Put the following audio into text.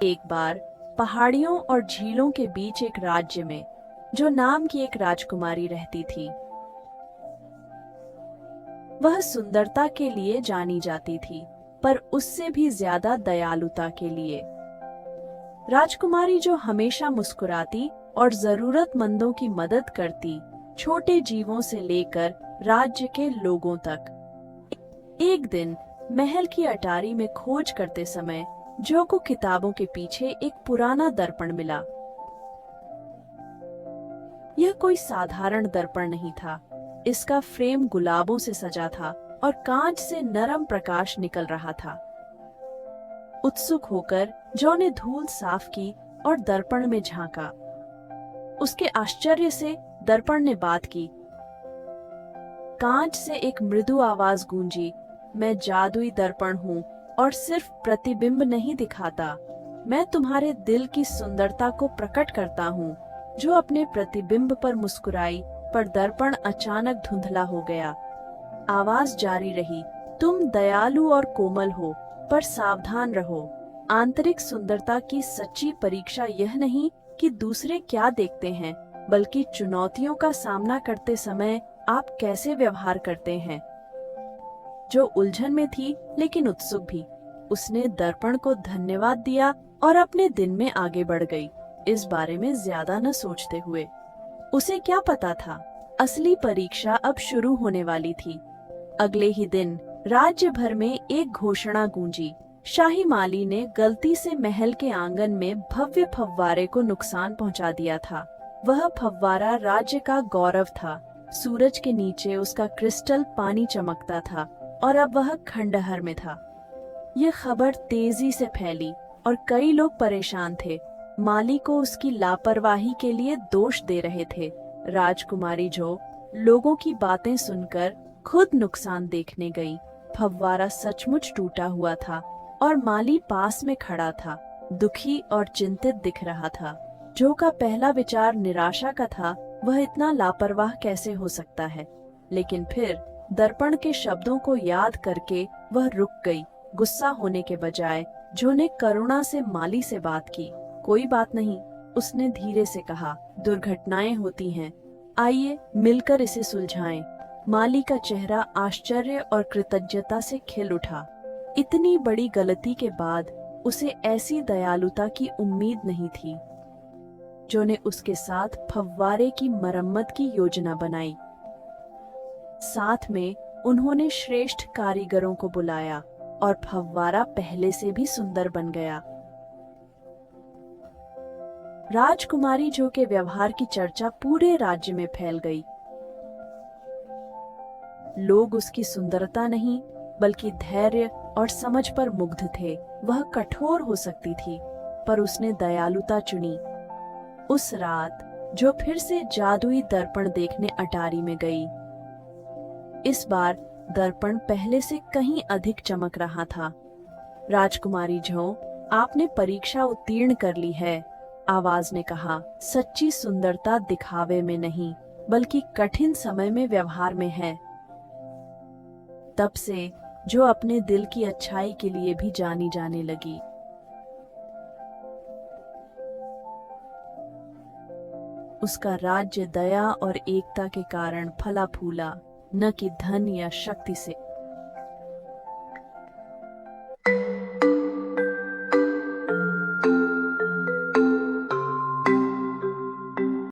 एक बार पहाड़ियों और झीलों के बीच एक राज्य में जो नाम की एक राजकुमारी रहती थी। वह सुंदरता के लिए जानी जाती थी, पर उससे भी ज्यादा दयालुता के लिए। राजकुमारी जो हमेशा मुस्कुराती और जरूरतमंदों की मदद करती, छोटे जीवों से लेकर राज्य के लोगों तक। एक दिन महल की अटारी में खोज करते समय जो को किताबों के पीछे एक पुराना दर्पण मिला। यह कोई साधारण दर्पण नहीं था। इसका फ्रेम गुलाबों से सजा था और कांच से नरम प्रकाश निकल रहा था। उत्सुक होकर जो ने धूल साफ की और दर्पण में झांका। उसके आश्चर्य से दर्पण ने बात की। कांच से एक मृदु आवाज गूंजी, मैं जादुई दर्पण हूँ और सिर्फ प्रतिबिंब नहीं दिखाता, मैं तुम्हारे दिल की सुंदरता को प्रकट करता हूँ। जो अपने प्रतिबिंब पर मुस्कुराई, पर दर्पण अचानक धुंधला हो गया। आवाज जारी रही, तुम दयालु और कोमल हो, पर सावधान रहो। आंतरिक सुंदरता की सच्ची परीक्षा यह नहीं कि दूसरे क्या देखते हैं, बल्कि चुनौतियों का सामना करते समय आप कैसे व्यवहार करते हैं। जो उलझन में थी लेकिन उत्सुक भी, उसने दर्पण को धन्यवाद दिया और अपने दिन में आगे बढ़ गई, इस बारे में ज्यादा न सोचते हुए। उसे क्या पता था, असली परीक्षा अब शुरू होने वाली थी। अगले ही दिन राज्य भर में एक घोषणा गूंजी। शाही माली ने गलती से महल के आंगन में भव्य फव्वारे को नुकसान पहुंचा दिया था। वह फव्वारा राज्य का गौरव था। सूरज के नीचे उसका क्रिस्टल पानी चमकता था और अब वह खंडहर में था। यह खबर तेजी से फैली और कई लोग परेशान थे। माली को उसकी लापरवाही के लिए दोष दे रहे थे। राजकुमारी जो लोगों की बातें सुनकर खुद नुकसान देखने गई। फव्वारा सचमुच टूटा हुआ था और माली पास में खड़ा था, दुखी और चिंतित दिख रहा था। जो का पहला विचार निराशा का था, वह इतना लापरवाह कैसे हो सकता है। लेकिन फिर दर्पण के शब्दों को याद करके वह रुक गई। गुस्सा होने के बजाय जो ने करुणा से माली से बात की। कोई बात नहीं, उसने धीरे से कहा, दुर्घटनाएं होती हैं, आइए मिलकर इसे सुलझाएं। माली का चेहरा आश्चर्य और कृतज्ञता से खिल उठा। इतनी बड़ी गलती के बाद उसे ऐसी दयालुता की उम्मीद नहीं थी। जो ने उसके साथ फव्वारे की मरम्मत की योजना बनाई। साथ में उन्होंने श्रेष्ठ कारीगरों को बुलाया और फव्वारा पहले से भी सुंदर बन गया। राजकुमारी जो के व्यवहार की चर्चा पूरे राज्य में फैल गई। लोग उसकी सुंदरता नहीं, बल्कि धैर्य और समझ पर मुग्ध थे। वह कठोर हो सकती थी, पर उसने दयालुता चुनी। उस रात जो फिर से जादुई दर्पण देखने अटारी में गई। इस बार दर्पण पहले से कहीं अधिक चमक रहा था। राजकुमारी जो, आपने परीक्षा उत्तीर्ण कर ली है, आवाज ने कहा। सच्ची सुंदरता दिखावे में नहीं, बल्कि कठिन समय में व्यवहार में है। तब से जो अपने दिल की अच्छाई के लिए भी जानी जाने लगी। उसका राज्य दया और एकता के कारण फला फूला, न कि धन या शक्ति से।